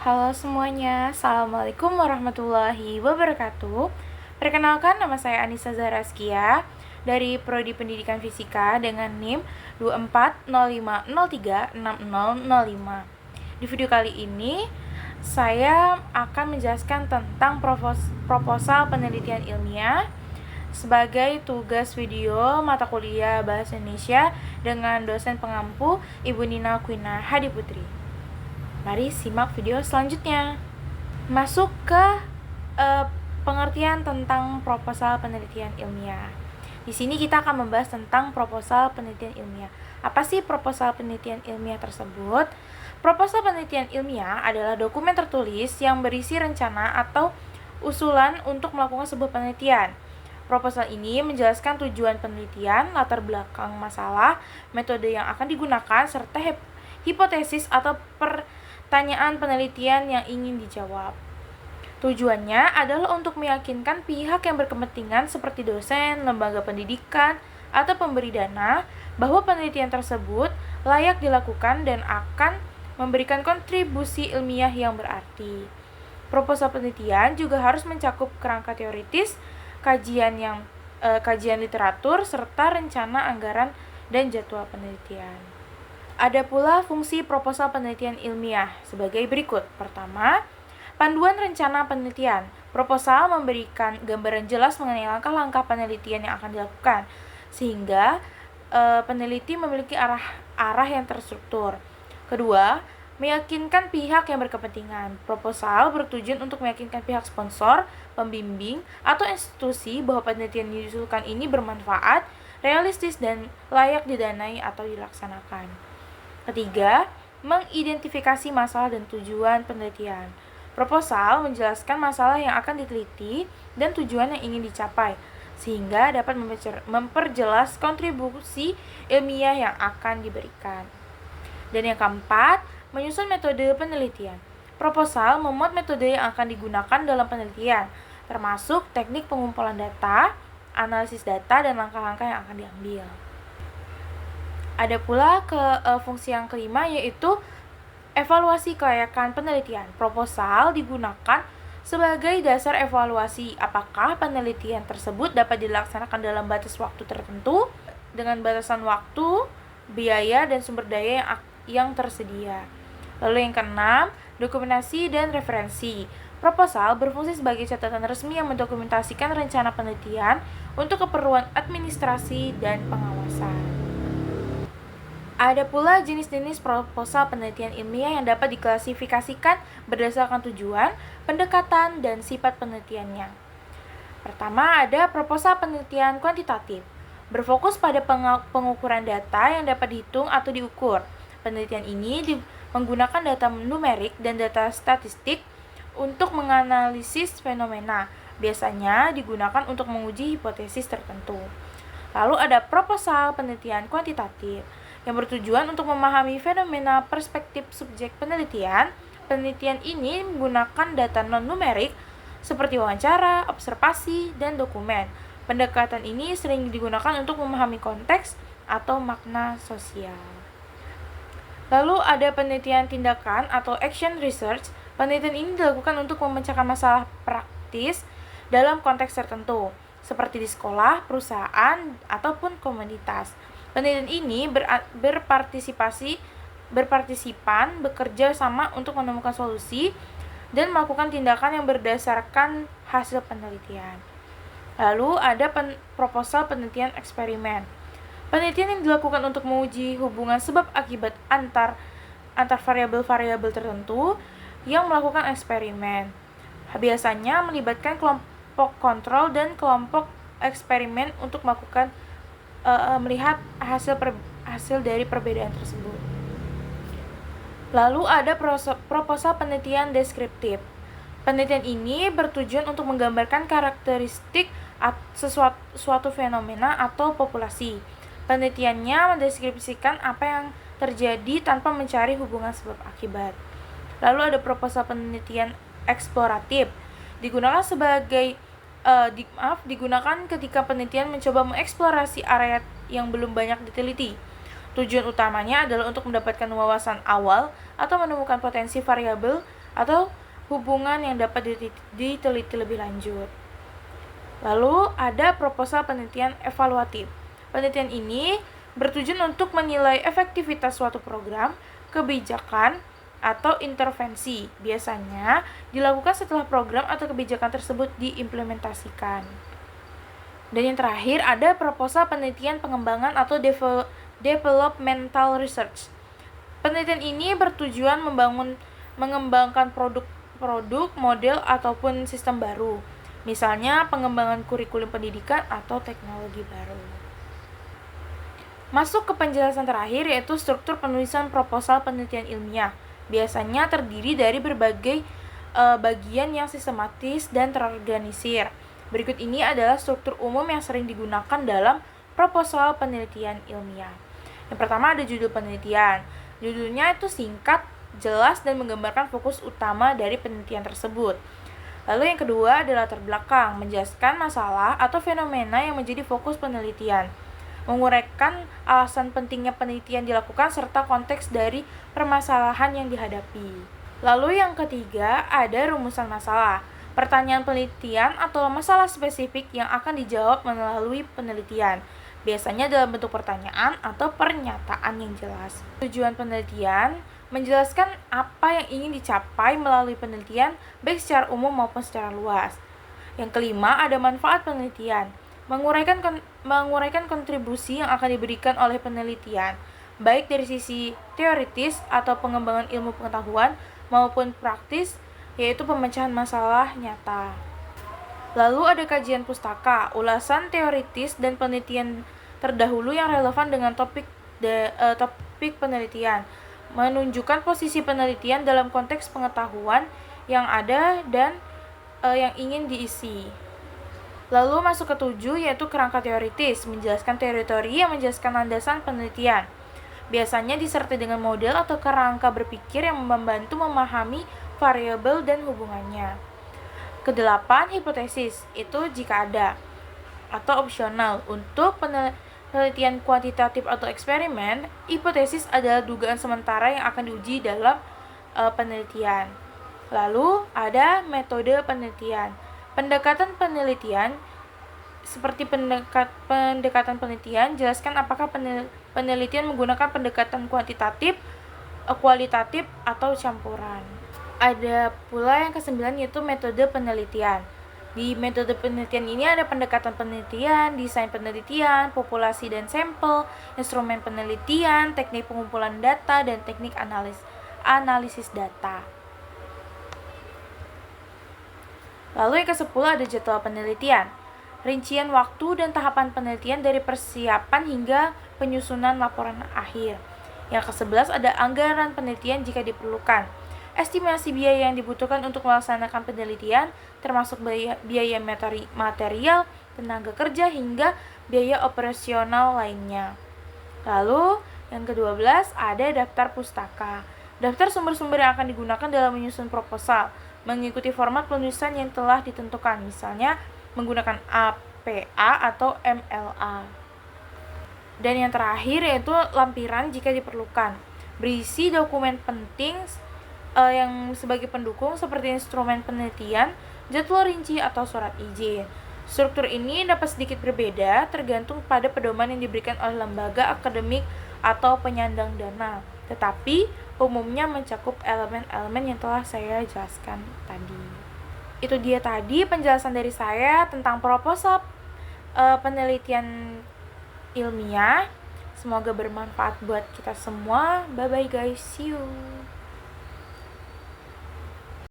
Halo semuanya, Assalamualaikum warahmatullahi wabarakatuh. Perkenalkan, nama saya Anissa Zaraskia dari Prodi Pendidikan Fisika dengan NIM 2405036005. Di video kali ini, saya akan menjelaskan tentang proposal penelitian ilmiah sebagai tugas video mata kuliah Bahasa Indonesia dengan dosen pengampu Ibu Nina Kwina Hadi Putri. Mari simak video selanjutnya. Masuk ke pengertian tentang proposal penelitian ilmiah. Di sini kita akan membahas tentang proposal penelitian ilmiah. Apa sih proposal penelitian ilmiah tersebut? Proposal penelitian ilmiah adalah dokumen tertulis yang berisi rencana atau usulan untuk melakukan sebuah penelitian. Proposal ini menjelaskan tujuan penelitian, latar belakang masalah, metode yang akan digunakan, serta hipotesis atau pertanyaan penelitian yang ingin dijawab. Tujuannya adalah untuk meyakinkan pihak yang berkepentingan seperti dosen, lembaga pendidikan, atau pemberi dana bahwa penelitian tersebut layak dilakukan dan akan memberikan kontribusi ilmiah yang berarti. Proposal penelitian juga harus mencakup kerangka teoritis, kajian literatur, serta rencana anggaran dan jadwal penelitian. Ada pula fungsi proposal penelitian ilmiah sebagai berikut. Pertama, panduan rencana penelitian. Proposal memberikan gambaran jelas mengenai langkah-langkah penelitian yang akan dilakukan, sehingga peneliti memiliki arah yang terstruktur. Kedua, meyakinkan pihak yang berkepentingan. Proposal bertujuan untuk meyakinkan pihak sponsor, pembimbing, atau institusi bahwa penelitian yang diusulkan ini bermanfaat, realistis, dan layak didanai atau dilaksanakan. Ketiga, mengidentifikasi masalah dan tujuan penelitian. Proposal menjelaskan masalah yang akan diteliti dan tujuan yang ingin dicapai, sehingga dapat memperjelas kontribusi ilmiah yang akan diberikan. Dan yang keempat, menyusun metode penelitian. Proposal memuat metode yang akan digunakan dalam penelitian, termasuk teknik pengumpulan data, analisis data, dan langkah-langkah yang akan diambil. Ada pula fungsi yang kelima, yaitu evaluasi kelayakan penelitian. Proposal digunakan sebagai dasar evaluasi apakah penelitian tersebut dapat dilaksanakan dalam batas waktu tertentu dengan batasan waktu, biaya, dan sumber daya yang tersedia. Lalu yang keenam, dokumentasi dan referensi. Proposal berfungsi sebagai catatan resmi yang mendokumentasikan rencana penelitian untuk keperluan administrasi dan pengawasan. Ada pula jenis-jenis proposal penelitian ilmiah yang dapat diklasifikasikan berdasarkan tujuan, pendekatan, dan sifat penelitiannya. Pertama, ada proposal penelitian kuantitatif, berfokus pada pengukuran data yang dapat dihitung atau diukur. Penelitian ini menggunakan data numerik dan data statistik untuk menganalisis fenomena, biasanya digunakan untuk menguji hipotesis tertentu. Lalu ada proposal penelitian kuantitatif, yang bertujuan untuk memahami fenomena perspektif subjek penelitian. Penelitian ini menggunakan data non-numerik seperti wawancara, observasi, dan dokumen. Pendekatan ini sering digunakan untuk memahami konteks atau makna sosial. Lalu ada penelitian tindakan atau action research. Penelitian ini dilakukan untuk memecahkan masalah praktis dalam konteks tertentu, seperti di sekolah, perusahaan, ataupun komunitas. Penelitian ini berpartisipan bekerja sama untuk menemukan solusi dan melakukan tindakan yang berdasarkan hasil penelitian. Lalu ada proposal penelitian eksperimen. Penelitian yang dilakukan untuk menguji hubungan sebab akibat antar variabel-variabel tertentu yang melakukan eksperimen. Biasanya melibatkan kelompok kontrol dan kelompok eksperimen untuk melihat hasil dari perbedaan tersebut. Lalu ada proposal penelitian deskriptif. Penelitian ini bertujuan untuk menggambarkan karakteristik suatu fenomena atau populasi. Penelitiannya mendeskripsikan apa yang terjadi tanpa mencari hubungan sebab akibat. Lalu ada proposal penelitian eksploratif. Digunakan ketika penelitian mencoba mengeksplorasi area yang belum banyak diteliti. Tujuan utamanya adalah untuk mendapatkan wawasan awal atau menemukan potensi variabel atau hubungan yang dapat diteliti lebih lanjut. Lalu ada proposal penelitian evaluatif. Penelitian ini bertujuan untuk menilai efektivitas suatu program, kebijakan, atau intervensi. Biasanya dilakukan setelah program atau kebijakan tersebut diimplementasikan. Dan yang terakhir ada proposal penelitian pengembangan atau developmental research. Penelitian ini bertujuan mengembangkan produk, model, ataupun sistem baru. Misalnya pengembangan kurikulum pendidikan atau teknologi baru. Masuk ke penjelasan terakhir yaitu struktur penulisan proposal penelitian ilmiah. Biasanya terdiri dari berbagai bagian yang sistematis dan terorganisir. Berikut ini adalah struktur umum yang sering digunakan dalam proposal penelitian ilmiah. Yang pertama ada judul penelitian. Judulnya itu singkat, jelas, dan menggambarkan fokus utama dari penelitian tersebut. Lalu yang kedua adalah latar belakang, menjelaskan masalah atau fenomena yang menjadi fokus penelitian, menguraikan alasan pentingnya penelitian dilakukan serta konteks dari permasalahan yang dihadapi. Lalu yang ketiga ada rumusan masalah, pertanyaan penelitian atau masalah spesifik yang akan dijawab melalui penelitian, biasanya dalam bentuk pertanyaan atau pernyataan yang jelas. Tujuan penelitian menjelaskan apa yang ingin dicapai melalui penelitian, baik secara umum maupun secara luas. Yang kelima, ada manfaat penelitian, menguraikan kontribusi yang akan diberikan oleh penelitian, baik dari sisi teoritis atau pengembangan ilmu pengetahuan maupun praktis, yaitu pemecahan masalah nyata. Lalu ada kajian pustaka, ulasan teoritis dan penelitian terdahulu yang relevan dengan topik penelitian, menunjukkan posisi penelitian dalam konteks pengetahuan yang ada dan yang ingin diisi. Lalu masuk ke 7 yaitu kerangka teoritis, menjelaskan teori-teori yang menjelaskan landasan penelitian. Biasanya disertai dengan model atau kerangka berpikir yang membantu memahami variabel dan hubungannya. Kedelapan, hipotesis, itu jika ada atau opsional. Untuk penelitian kuantitatif atau eksperimen, hipotesis adalah dugaan sementara yang akan diuji dalam penelitian. Lalu ada metode penelitian. Pendekatan penelitian seperti pendekatan penelitian, jelaskan apakah penelitian menggunakan pendekatan kuantitatif, kualitatif, atau campuran. Ada pula yang ke-9 yaitu metode penelitian. Di metode penelitian ini ada pendekatan penelitian, desain penelitian, populasi dan sampel, instrumen penelitian, teknik pengumpulan data, dan teknik analisis data. Lalu yang ke-10 ada jadwal penelitian. Rincian waktu dan tahapan penelitian dari persiapan hingga penyusunan laporan akhir. Yang ke-11 ada anggaran penelitian jika diperlukan. Estimasi biaya yang dibutuhkan untuk melaksanakan penelitian, termasuk biaya material, tenaga kerja, hingga biaya operasional lainnya. Lalu, yang ke-12 ada daftar pustaka. Daftar sumber-sumber yang akan digunakan dalam menyusun proposal, mengikuti format penulisan yang telah ditentukan, misalnya menggunakan APA atau MLA. Dan yang terakhir yaitu lampiran jika diperlukan, berisi dokumen penting yang sebagai pendukung seperti instrumen penelitian, jadwal rinci, atau surat izin. Struktur ini dapat sedikit berbeda tergantung pada pedoman yang diberikan oleh lembaga akademik atau penyandang dana, tetapi umumnya mencakup elemen-elemen yang telah saya jelaskan tadi. Itu dia tadi penjelasan dari saya tentang proposal penelitian ilmiah. Semoga bermanfaat buat kita semua. Bye bye guys, see you.